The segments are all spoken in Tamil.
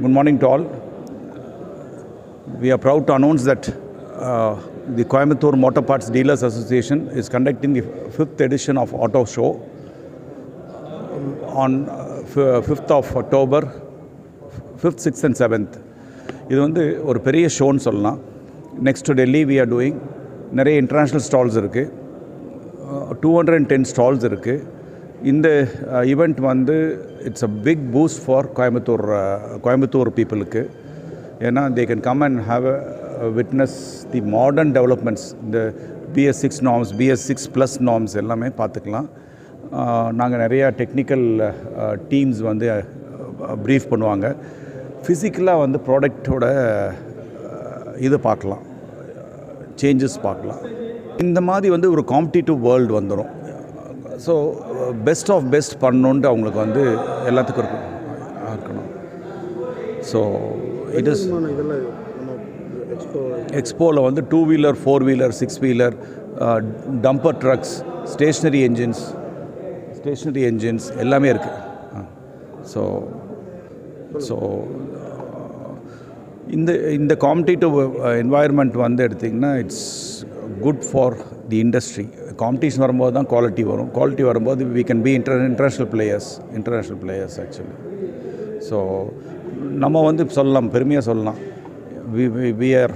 Good morning to all. We are proud to announce that the Coimbatore Motor Parts Dealers Association is conducting the 5th edition of Auto Show on 5th of October, 5th, 6th and 7th. இது வந்து ஒரு பெரிய ஷோன்னு சொல்லலாம். Next to Delhi we are doing நிறைய இன்டர்நேஷ்னல் ஸ்டால்ஸ் இருக்குது, 210 ஸ்டால்ஸ் இருக்குது. இந்த ஈவெண்ட் வந்து it's a big boost for Coimbatore பீப்புளுக்கு. ஏன்னா they can come and have witness the modern developments. இந்த BS6 நார்ம்ஸ், BS6+ நார்ம்ஸ் எல்லாமே பார்த்துக்கலாம். நாங்கள் நிறையா டெக்னிக்கல் டீம்ஸ் வந்து ப்ரீஃப் பண்ணுவாங்க. ஃபிசிக்கலாக வந்து ப்ராடக்டோட இது பார்க்கலாம், சேஞ்சஸ் பார்க்கலாம். இந்த மாதிரி வந்து ஒரு காம்படிட்டிவ் வேர்ல்டு வந்துடும். ஸோ பெஸ்ட் ஆஃப் பெஸ்ட் பண்ணணுன்ட்டு அவங்களுக்கு வந்து எல்லாத்துக்கும் இருக்கணும். ஸோ இட் இஸ் எக்ஸ்போவில் வந்து 2 wheeler, 4 wheeler, 6 wheeler, dumper trucks, stationary engines எல்லாமே இருக்குது. ஸோ இந்த காம்படிட்டிவ் என்வாயர்மெண்ட் வந்து எடுத்திங்கன்னா it's good for the industry. Competition வரும்போது தான் குவாலிட்டி வரும். குவாலிட்டி வரும்போது we can be international players actually. So நம்ம வந்து சொல்லலாம், பெருமையாக சொல்லலாம், we are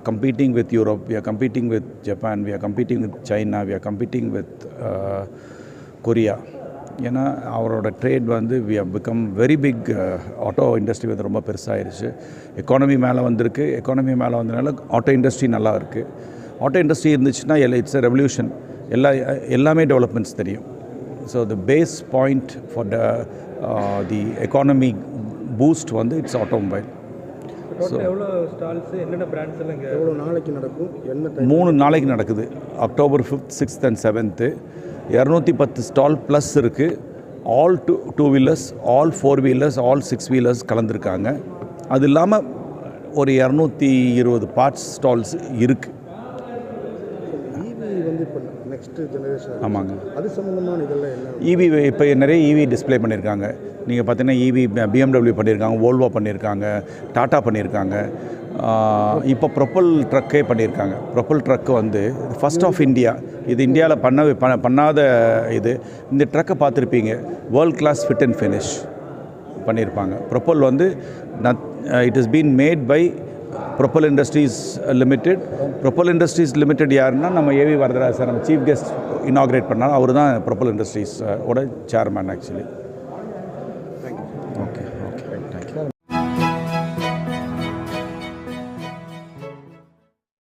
competing with Europe, we are competing with Japan, we are competing with China, we are competing with Korea. ஏன்னா அவரோட ட்ரேட் வந்து we have become very big. Auto industry வந்து ரொம்ப பெருசாகிடுச்சு. எக்கானமி மேலே வந்திருக்கு. எக்கானமி மேலே வந்ததுனால ஆட்டோ இண்டஸ்ட்ரி நல்லா இருக்குது. ஆட்டோ இண்டஸ்ட்ரி இருந்துச்சுன்னா இட்ஸ் எ ரெவல்யூஷன். எல்லாமே டெவலப்மெண்ட்ஸ் தெரியும். So the base point for the economy boost வந்து இட்ஸ் ஆட்டோமொபைல். ஸோ 3 நாளைக்கு நடக்குது. October 5th, 6th and 7th 210 stall plus இருக்குது. All 2 wheelers, all 4 wheelers, all 6 wheelers கலந்துருக்காங்க. அது இல்லாமல் ஒரு 220 பார்ட்ஸ் ஸ்டால்ஸ் இருக்குது. ஆமாங்க. அது சம்மந்தமான இதெல்லாம் ஈவி இப்போ நிறைய ஈவி டிஸ்பிளே பண்ணியிருக்காங்க. நீங்கள் பார்த்தீங்கன்னா ஈவி BMW பண்ணியிருக்காங்க, வோல்வோ பண்ணியிருக்காங்க, டாட்டா பண்ணியிருக்காங்க. இப்போ ப்ரொப்பல் ட்ரக்கே பண்ணியிருக்காங்க. ப்ரொப்பல் ட்ரக்கு வந்து ஃபஸ்ட் ஆஃப் இந்தியா. இது இந்தியாவில் பண்ணாத இது. இந்த ட்ரக்கை பார்த்துருப்பீங்க, world class fit and finish பண்ணியிருப்பாங்க. ப்ரொப்பல் வந்து it is been made by Propel Industries Limited. Propel Industries Limited யாருன்னா நம்ம AV வரதராஜ் சார், நம்ம சீஃப் கெஸ்ட் இனாக்ரேட் பண்ணால் அவர் தான் Propel Industries ஓட சேர்மேன் ஆக்சுவலி.